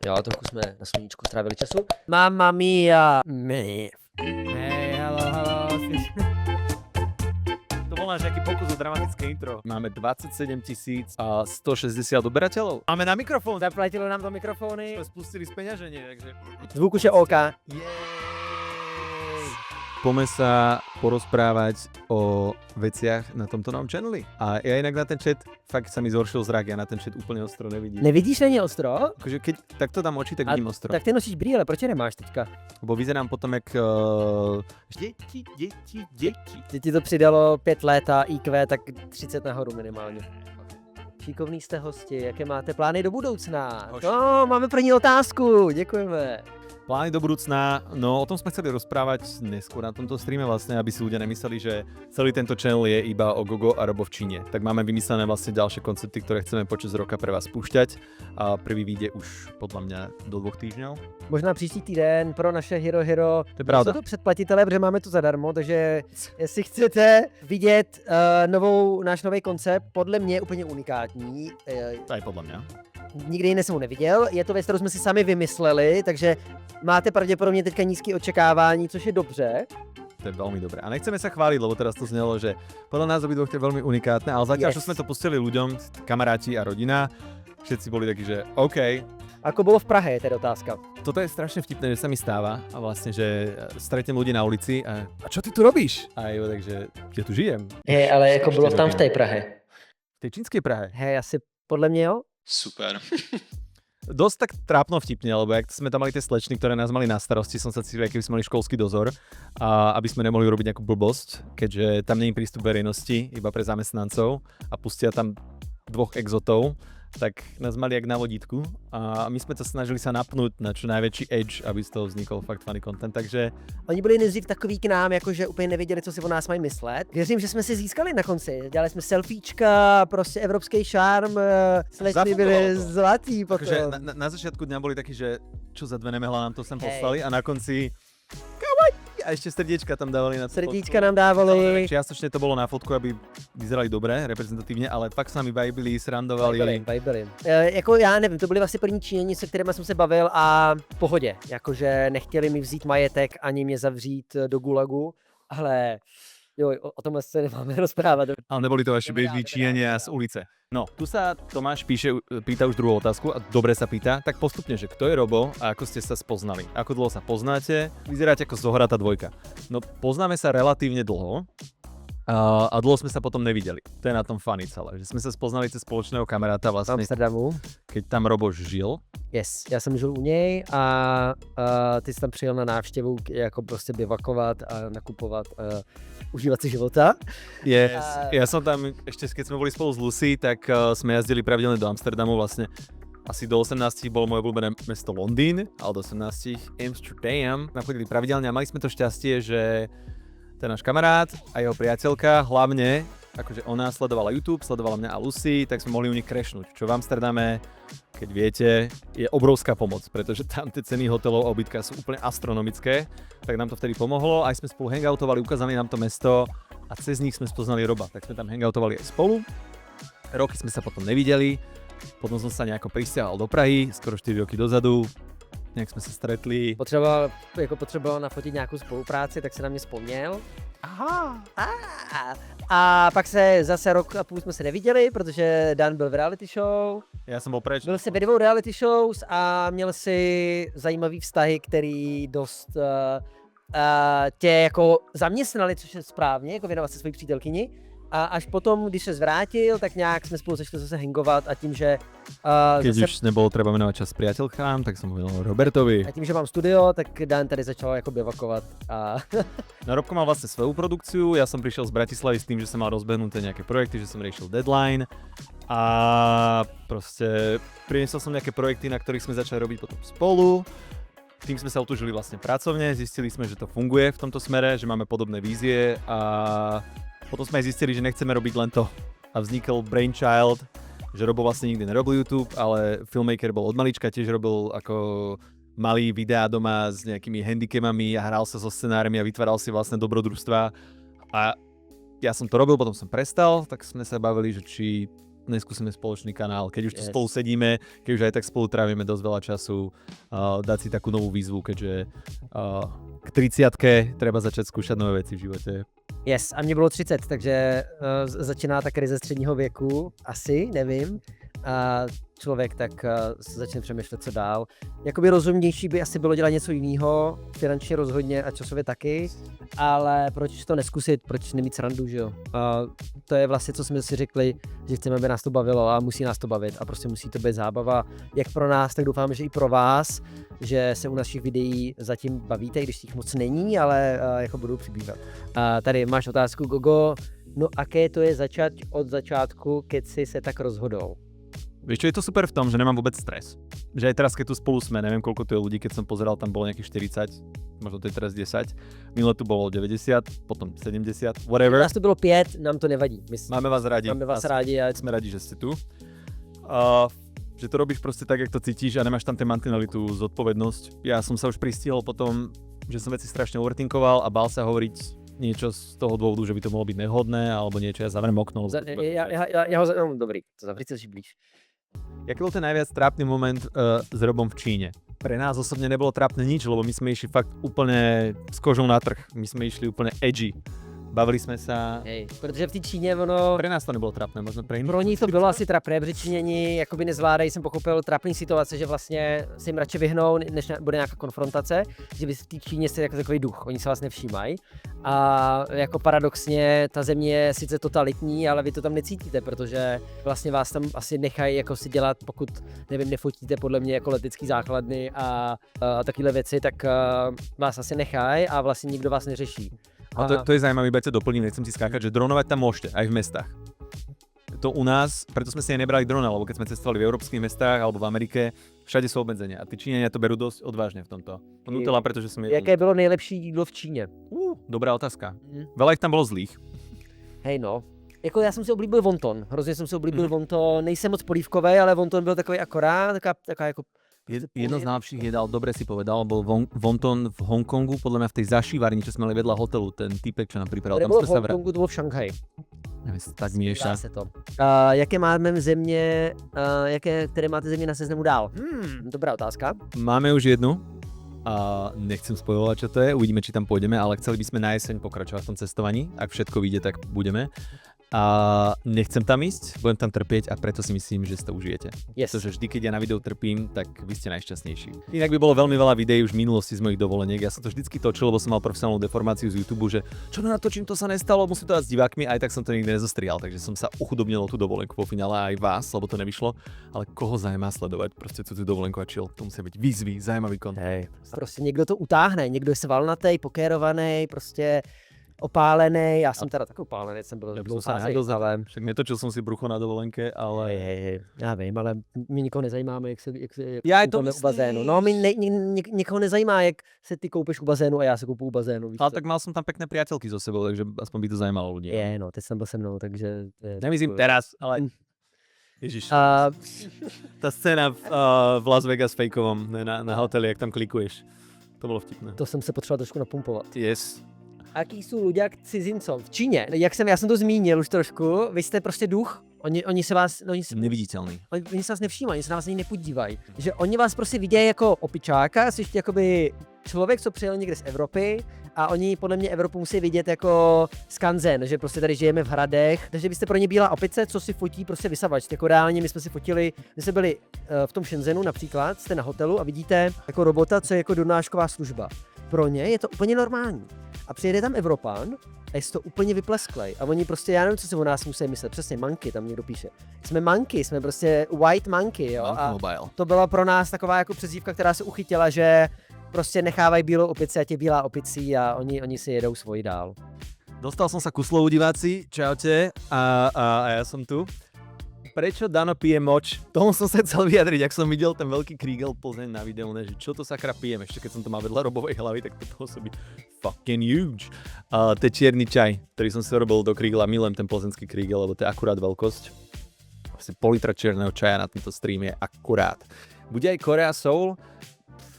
Jo, trochu jsme na sluníčku strávili času. Mamma mia. Hej, halo. To bol náš nejaký pokus o dramatické intro. Máme 27 160 odberateľov. Máme na mikrofón. Zaplatilo nám do mikrofony. Sme spustili speňaženie, takže... Zvuk už je OK. Poďme sa porozprávať o veciach na tomto novom channeli. A ja inak na ten chat, fakt sa mi zhoršil zrak, ja na ten chat úplne ostro nevidím. Nevidíš na ně ostro? Akože keď takto dám oči, tak vidím ostro. Tak ty nosíš brýle, proč je nemáš teďka? Lebo vyzerám potom jak... Deti. Že ti to přidalo 5 let a IQ tak 30 nahoru minimálně. Šikovný jste hosti, jaké máte plány do budoucna? No, máme první otázku, děkujeme. Plány do budúcna, no o tom sme chceli rozprávať neskôr na tomto streame vlastne, aby si ľudia nemysleli, že celý tento channel je iba o Gogo a Robo v Číne. Tak máme vymyslené vlastne ďalšie koncepty, ktoré chceme počas roka pre vás spúšťať a prvý vyjde už podľa mňa do 2 týždňov. Možná příští týden pro naše Hero. To je pravda. Jsou to předplatitelé, protože máme to zadarmo, takže jestli chcete vidět náš nový koncept, podle mě úplně unikátní. Aj podľa mňa. Nikdy jiný jsem ho neviděl, je to věc, kterou jsme si sami vymysleli, takže máte pravděpodobně teďka nízké očekávání, což je dobře. To je veľmi dobré. A nechceme sa chváliť, lebo teraz to znelo, že podľa nás obidvoch to je veľmi unikátne, ale zatiaľ, čo sme to pustili ľuďom, kamaráti a rodina, všetci boli takí, že OK. Ako bylo v Prahe, je teda otázka. Toto je strašne vtipné, že sa mi stáva a vlastne, že stretnem ľudí na ulici a čo ty tu robíš? A jo, takže ja tu žijem. Hej, ale jako bylo tam v té Prahe. V tej čínskej Prahe. Hej, asi podle mě jo. Super. Dosť tak trápno vtipne, lebo jak sme tam mali tie slečny, ktoré nás mali na starosti, som sa cítil, aký by sme mali školský dozor, a aby sme nemohli urobiť nejakú blbosť, keďže tam nie je prístup verejnosti, iba pre zamestnancov a pustia tam 2 exotov, tak nás mali jak na vodítku a my sme to snažili sa napnúť na čo najväčší edge, aby z toho vznikol fakt funny content, takže... Oni byli nejdřív takový k nám, jakože úplně nevěděli, co si o nás mají myslet. Věřím, že jsme si získali na konci. Dělali jsme selfiečka, prostě evropský šarm, slečny byli zlatý potom. Takže na začiatku dňa boli takí, že čo za 2 nemehla nám to sem poslali a na konci... A ešte srdiečka tam dávali na Srdíčka nám dávali. Čiastočne to bolo na fotku, aby vyzerali dobre, reprezentatívne, ale fakt sa mi vibili, srandovali. Vibili. Jako já nevím, to byly vlastně první Číňani, se kterými jsem se bavil a v pohodě. Jakože nechtěli mi vzít majetek ani mě zavřít do gulagu, ale jo, o tomhle se nemáme rozprávat. Ale neboli to vaši bežní Číňania z ulice. No, tu sa Tomáš pýta už druhú otázku a dobre sa pýta, tak postupne, že kto je Robo a ako ste sa spoznali? Ako dlho sa poznáte? Vyzeráte ako zohratá dvojka. No, poznáme sa relatívne dlho a dlho sme sa potom nevideli. To je na tom funny celé, že sme sa spoznali cez spoločného kamaráta vlastne, Amsterdamu. keď tam Robo žil. Yes, já jsem žil u něj a ty jsi tam přijel na návštěvu jako prostě bivakovat a nakupovat a užívat si života. Yes. Ja som tam, ešte keď sme boli spolu s Lucy, tak sme jazdili pravidelne do Amsterdamu, vlastne asi do 18 bolo moje obľúbené mesto Londýn, ale do 18 Amsterdam. Sme chodili pravidelne a mali sme to šťastie, že ten náš kamarát a jeho priateľka, hlavne, akože ona sledovala YouTube, sledovala mňa a Lucy, tak sme mohli u nich crashnúť, čo v Amsterdame, keď viete, je obrovská pomoc, pretože tam tie ceny hotelov a ubytka sú úplne astronomické, tak nám to vtedy pomohlo, aj sme spolu hangoutovali, ukázali nám to mesto a cez nich sme spoznali Roba, tak sme tam hangoutovali aj spolu. Roky sme sa potom nevideli, potom som sa nejako prisťahoval do Prahy, skoro 4 roky dozadu, nejak sme sa stretli. Potřeboval nafotit nějakou spolupráci, tak se na mě vzpomněl. Aha! A pak se zase rok a půl jsme se neviděli, protože Dan byl v reality show. Ja som bol preč. Byl si ve 2 reality shows a měl si zajímavý vztahy, který dost tě jako zaměstnali, což je správně, jako věnovat se svojí přítelkyni. A až potom, když se zvrátil, tak nějak jsme spolu začali zase hangovat a tím, že... Keď už nebolo treba venovať čas priateľkám, tak som hovoril Robertovi. A tím, že mám studio, tak Dan tady začal jako bivakovat a... No Robko mal vlastne svoju produkciu, ja som prišiel z Bratislavy s tým, že som mal rozbehnuté nejaké projekty, že som riešil deadline a proste priniesol som nejaké projekty, na ktorých sme začali robiť potom spolu. Tým sme sa otužili vlastne pracovne, zistili sme, že to funguje v tomto smere, že máme podobné vízie a potom sme aj zistili, že nechceme robiť len to. A vznikol Brainchild, že Robo vlastne nikdy nerobil YouTube, ale filmmaker bol od malička, tiež robil ako malý videá doma s nejakými handicapami a hral sa so scenármi a vytváral si vlastne dobrodružstva. A ja som to robil, potom som prestal, tak sme sa bavili, že či neskúsime spoločný kanál, keď už tu Yes. spolu sedíme, keď už aj tak spolu trávime dosť veľa času, dať si takú novú výzvu, keďže k 30-ke treba začať skúšať nové veci v živote. Yes, a mě bylo 30, takže začíná ta krize středního věku, asi, nevím. A člověk tak začne přemýšlet, co dál. Jakoby rozumnější by asi bylo dělat něco jiného, finančně rozhodně a časově taky, ale proč to neskusit, proč nemít srandu, že jo? To je vlastně, co jsme si řekli, že chceme, aby nás to bavilo a musí nás to bavit a prostě musí to být zábava, jak pro nás, tak doufám, že i pro vás, že se u našich videí zatím bavíte, i když jich moc není, ale jako budou přibývat. Tady máš otázku, Gogo, no aké to je začať od začátku, keď si se tak rozhodol? Vieš čo, je to super v tom, že nemám vôbec stres. Že aj teraz, keď tu spolu sme, neviem koľko tu je ľudí, keď som pozeral, tam bolo nejakých 40, možno to je teraz 10. Minule tu bolo 90, potom 70, whatever. Nás to bylo 5, nám to nevadí. Máme vás rádi. Máme vás rádi a Sme radi, že ste tu. Že to robíš proste tak, jak to cítiš a nemáš tam tie mantinely, tú zodpovednosť. Ja som sa už pristihol potom, že som veci strašne overthinkoval a bál sa hovoriť niečo z toho dôvodu, že by to mohlo byť nehodné, alebo niečo, ja zavriem okno. Dobrý, to zavřít se blíž. Jaký bol ten najviac trápny moment s Robom v Číne? Pre nás osobne nebolo trápne nič, lebo my sme išli fakt úplne s kožou na trh. My sme išli úplne edgy. Bavili jsme se. Hej, protože v té Číně ono... Pre nás to nebylo trapné, možno pre iných. Pro ní to bylo asi trapné, protože Číňani jakoby nezvládají, jsem pochopil, trapný situace, že vlastně se jim radši vyhnou, než bude nějaká konfrontace, že vy v té Číně jste jako takový duch, oni se vás nevšímají. A jako paradoxně ta země je sice totalitní, ale vy to tam necítíte, protože vlastně vás tam asi nechají jako si dělat, pokud, nevím, nefotíte podle mě jako letecký základny a takové věci, tak vás asi nechají a vlastně nikdo vás neřeší. A to je zaujímavé, iba ťa doplním, nechcem ti skákať, že dronovať tam môžete, aj v mestách. To u nás, preto sme si aj nebrali drona, lebo keď sme cestovali v európskych mestách alebo v Amerike, všade sú obmedzenia a tí Číňania to berú dosť odvážne v tomto. Nutella, pretože som jedol. Jaké bylo nejlepší jídlo v Číně? Dobrá otázka. Veľa ich tam bolo zlých. Hej no. Jako já jsem si oblíbil wonton, hrozně jsem si oblíbil wonton, nejsem moc polívkovej, ale wonton byl takový akorát, taká jako... Jedno z najlepších jedál, dobre si povedal, bol wonton v Hongkongu, podľa mňa v tej zašívárni, čo sme mali vedľa hotelu, ten týpek, čo nám pripravil. Tam Nebylo sme v sa Hongkongu, to bylo v Šanghaji. tak mieša. Dá se to. Jaké máme země, které máte země na seznamu dál? Dobrá otázka. Máme už jednu. Nechcem spojovať, čo to je, uvidíme, či tam pôjdeme, ale chceli by sme na jeseň pokračovať v tom cestovaní. Ak všetko vyjde, tak budeme. Nechcem tam ísť, budem tam trpieť a preto si myslím, že si to užijete. Yes. Pretože vždy, keď ja na videu trpím, tak vy ste najšťastnejší. Inak by bolo veľmi veľa videí už v minulosti z mojich dovoleniek. Ja som to vždycky točil, lebo som mal profesionálnu deformáciu z YouTube, že čo natočím, to sa nestalo, musím to dať s divákmi, aj tak som to nikdy nezostrial, takže som sa uchudobnil o tú dovolenku po finále aj vás, lebo to nevyšlo. Ale koho zaujíma sledovať proste tú dovolenku a chill? To musia byť výzvy, zaujímavý content. Hej. Prostě někdo to utáhne, někdo je svalnatý, pokérovaný, prostě opálený. Já jsem teda taky opálený, jsem byl dlouházej, ale... Však netočil som si brucho na dovolenke, ale... Hej, já vím, ale my nikoho nezajímáme, jak se Já je to koupíme u bazénu. No, nikoho nezajímá, jak se ty koupíš u bazénu a já se koupu u bazénu. Víš Ale co? tak mal som tam pekné priateľky so sebou, takže aspoň by to zajímalo ľudí. Je, no, teď jsem byl se mnou, takže... Nemyslím teraz, ale... Ježiš, A tá scéna v Las Vegas fejkovom na hoteli, jak tam klikuješ. To bolo vtipné. to jsem se potřeboval trošku napumpovat. Yes. Aký jsou ľudia k cizincom v Číně? Já jsem to zmínil už trošku, vy jste prostě duch, oni se vás, Neviditeľný. oni se vás nevšímají, oni se na vás ani nepodívají. Že oni vás prostě vidějí jako opičáka, jsi jakoby člověk, co přijel někde z Evropy a oni podle mě Evropu musí vidět jako skanzen, že prostě tady žijeme v hradech, takže vy jste pro ně bílá opice, co si fotí prostě vysavač. Jako reálně my jsme si fotili, my jsme byli v tom Shenzhenu například, jste na hotelu a vidíte jako robota, co je jako donášková služba. Pro ně je to úplně normální. A přijede tam Evropán a je to úplně vyplesklej. A oni prostě, já nevím, co si o nás musí myslet, přesně monkey, tam někdo píše. Jsme monkey, jsme prostě white monkey, jo. A Mobile. to byla pro nás taková jako přezdívka, která se uchytila, že prostě nechávají bílou opici a tě bílá opicí a oni si jedou svoji dál. Dostal som sa ku slovu, diváci, čaute, a ja som tu. Prečo Dano pije moč? Tomu som sa chcel vyjadriť, ak som videl ten veľký Kriegel Plzeň na videu, že čo to sakra pijem, ešte keď som to mal vedľa Robovej hlavy, tak to pôsobí fucking huge. To je čierny čaj, ktorý som si robil do Kriegela, milujem ten plzeňský Kriegel, lebo to je akurát veľkosť. Vlastne pol litra čierneho čaja na tento stream je akurát. Bude aj Korea Soul?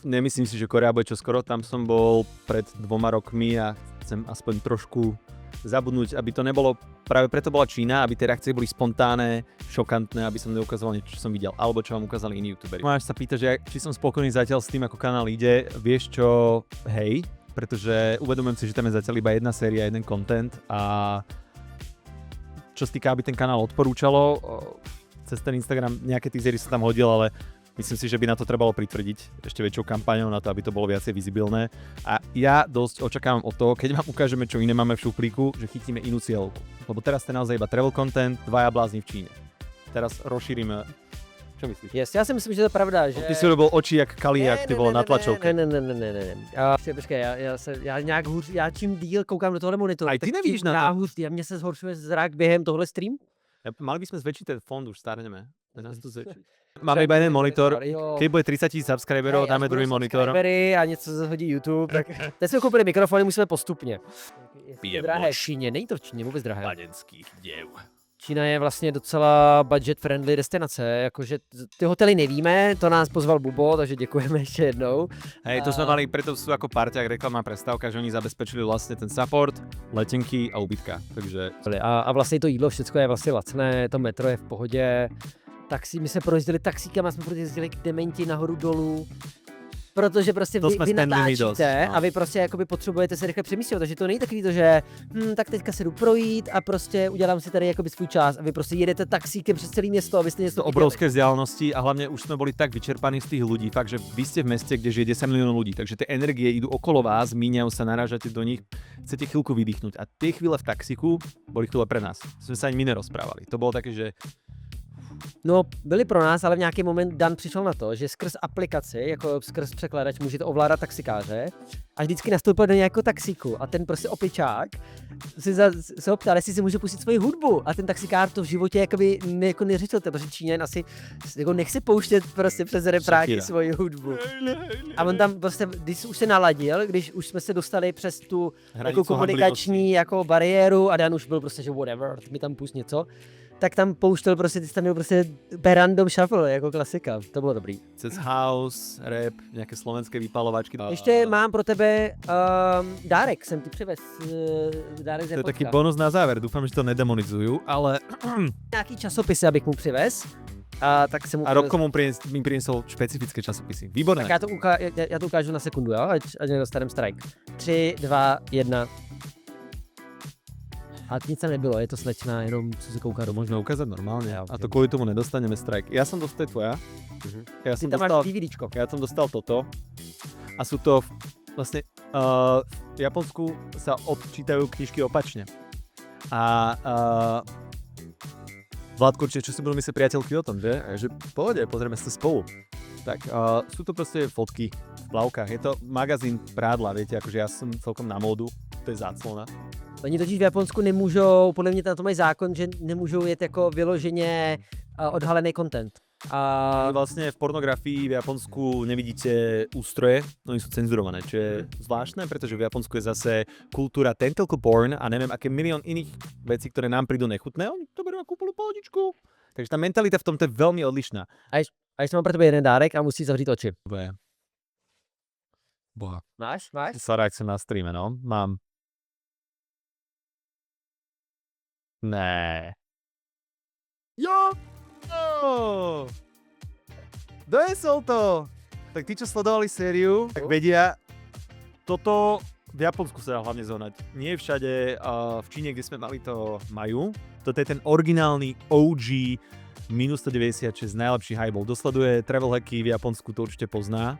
Nemyslím si, že Korea bude čoskoro, tam som bol pred 2 rokmi a chcem aspoň trošku zabudnúť, aby to nebolo, práve preto bola Čína, aby tie reakcie boli spontánne, šokantné, aby som neukazoval niečo, čo som videl, alebo čo vám ukázali iní youtuberi. Máš sa pýtať, že či som spokojný zatiaľ s tým, ako kanál ide, vieš čo, hej, pretože uvedomujem si, že tam je zatiaľ iba jedna séria, jeden content a čo sa týka, aby ten kanál odporúčalo, cez ten Instagram nejaké teasery sa tam hodil, ale myslím si, že by na to trebalo pritvrdiť ešte väčšou kampaňou na to, aby to bolo viacej vizibilné. A ja dosť očakávam od toho, keď vám ukážeme, čo iné máme v šuplíku, že chytíme inú cieľovku. Lebo teraz to je naozaj iba travel content, dvaja blázni v Číne. Teraz rozšírime. Čo myslíš? Yes, já si myslím, že to je pravda, že... Ty si urobil oči jak Kaliak, ty vole, na tlačovke. Ne. Počkej, já nějak hůř, já čím díl koukám do tohle monitoru. Aj ty nevidíš na to? Mně se zhoršuje zrak během tohle stream. Mali by sme zväčšiť ten fond, už starneme. Máme iba jeden monitor, keď bude 30 000 subscriberov, dáme druhý monitor. A něco zahodí YouTube, tak teď jsme koupili mikrofony, musíme postupně. Pijem Drahé v moč. Číně, není to v Číně vůbec drahé. Paneckých děv. Čína je vlastně docela budget friendly destinace, jakože ty hotely nevíme, to nás pozval Bubo, takže děkujeme ještě jednou. Hej, to sme mali, preto sú ako parťák reklamná prestávka, že oni zabezpečili vlastne ten support, letenky a ubytka, takže... A vlastně to jídlo, všechno je vlastně lacné, to metro je v pohodě. Taxi, my jsme projezdili taxíkama, jsme projezdili k dementi nahoru dolů. Protože prostě vy natáčíte a vy prostě jakoby potřebujete se rychle přemístit, takže to není takový to, že tak teďka se jdu projít a prostě udělám si tady jakoby svůj čas a vy prostě jedete taxíkem přes celé město, abyste něco viděli. Obrovské vzdialenosti a hlavne už sme boli tak vyčerpaní z tých ľudí, fakt, že vy ste v meste, kde žije 10 miliónov ľudí, takže tie energie idú okolo vás, míňajú sa, narážate do nich, chcete chvíľku vydýchnuť a tie chvíle v taxiku boli chvíle pre nás. Sme sa ani my nerozprávali. To bolo také, že no, byli pro nás, ale v nějaký moment Dan přišel na to, že skrz aplikaci, jako skrz překladač, můžete ovládat taxikáře a vždycky nastoupil do nějakého taxíku a ten prostě opičák se ho ptal, jestli si může pustit svoji hudbu a ten taxikář to v životě jakoby jako neřešil, protože Číňan asi jako nechce pouštět prostě přes repráky svoji hudbu. A on tam prostě, když už se naladil, když už jsme se dostali přes tu jako komunikační jako bariéru a Dan už byl prostě, že whatever, mi tam pust něco, tak tam pouštěl prostě, ty jsi tam měl prostě random shuffle, jako klasika, to bylo dobrý. Cez house, rap, nějaké slovenské vypalovačky. Ještě mám pro tebe dárek, jsem ti přivez, dárek z To je taký bonus na záver, dúfam, že to nedemonizujú, ale... Nějaký časopisy, abych mu přivez. A tak jsem mu a Robko mi priniesol špecifické časopisy. Výborné. Tak já to ukážu na sekundu, jo? Ať nedostanem strike. 3, 2, 1. A nic tam nebylo, je to slečná, jenom co se kouká do Možno ukázať normálne. A to kvôli tomu nedostaneme strike. Ja som dostal tvoja. Ja som dostal DVDčko. Ja som dostal toto. A sú to vlastne v Japonsku sa odčítajú knižky opačne. A Vládko, čo si budú myslieť priateľky o tom, že? A že pohode, pozrieme sa spolu. Tak sú to proste fotky v plavkách. Je to magazín prádla, viete, akože ja som celkom na módu. To je záclona. Oni totiž v Japonsku nemůžou, podle mě na to mají zákon, že nemůžou jet jako vyloženě odhalený content. A vlastne v pornografii v Japonsku nevidíte ústroje, oni sú cenzurované, čo je zvláštne, pretože v Japonsku je zase kultúra tentacle porn a neviem aké milión iných vecí, ktoré nám prídu nechutné, oni to berú ako úplnú pohodičku. Takže tá mentalita v tomto je veľmi odlišná. A ještě mám pro tebe jeden dárek a musíš zavřít oči. Boha. Máš? Sarák som na streame, no. Mám. Ne. Jo! Dojesol to! Tak tí, čo sledovali sériu, tak vedia, toto v Japonsku sa dá hlavne zohnať. Nie všade, v Číne, kde sme mali, to majú. Toto je ten originálny OG minus 196, najlepší highball. Dosleduje travel hacky v Japonsku, to určite pozná.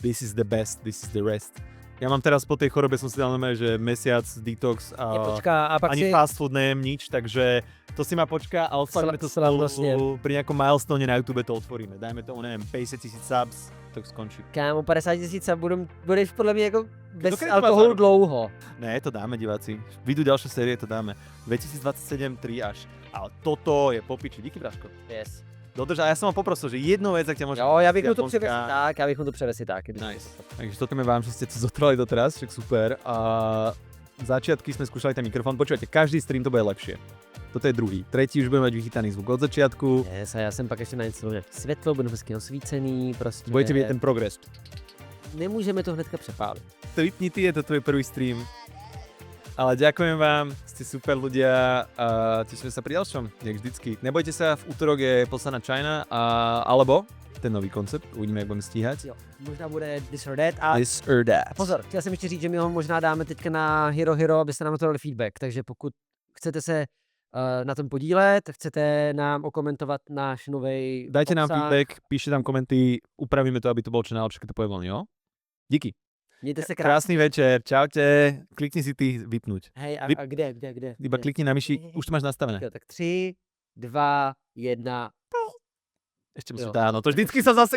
This is the best, this is the rest. Ja mám teraz po tej chorobe, som si dal normálne, že mesiac detox a ani fast food nejem nič, takže to si ma počká a odstavíme to spolu pri nejakom milestone na YouTube to otvoríme. Dajme to, neviem, 50 000 subs, tak skončí. Kámo, 50 000 budeš podľa mňa jako bez alkoholu dlouho. Ne, to dáme, diváci. Vyjdú ďalšie série, to dáme. 2027, 3 až. Ale toto je po piči. Díky, Braško. Yes. Dodrž, a ja som vám poprosil, že jednu vec, ak ťa môžem... Jo, já bych mu to převez tak, já bych mu to převez tak. Nice. Takže ďakujeme vám, že ste to zotrvali doteraz, však super. A začiatky sme skúšali ten mikrofón, počúvajte, každý stream to bude lepšie. Toto je druhý. Tretí už bude mať vychytaný zvuk od začiatku. Yes, a já jsem pak ještě nainstaloval nějaké světlo, budu hezky osvícený, prostě... Budete vidět ten progres. Nemůžeme to hnedka přepálit. To vypni ty, je to tvoj prvý stream. Ale ďakujem vám, ste super ľudia a tešíme sa pri ďalšom, jak vždycky. Nebojte sa, v útorok je poslaná China, alebo ten nový koncept, uvidíme, jak budeme stíhať. Jo, možná bude This or That. A This or that. pozor, chtěl jsem ještě říct, že my ho možná dáme teďka na Hero Hero, abyste nám na to dali feedback, takže pokud chcete se na tom podílet, chcete nám okomentovat náš nový Dajte nám feedback, píšte tam komenty, upravíme to, aby to bolo čo najlepšie, keď to poviem, jo? Díky. Mějte se krásně. Krásný večer, čaute. Klikni si ty vypnúť. Hej, a kde? Iba klikni na myši, už to máš nastavené. Jo, tak 3, 2, 1. Ešte musím, áno, to vždycky sa zase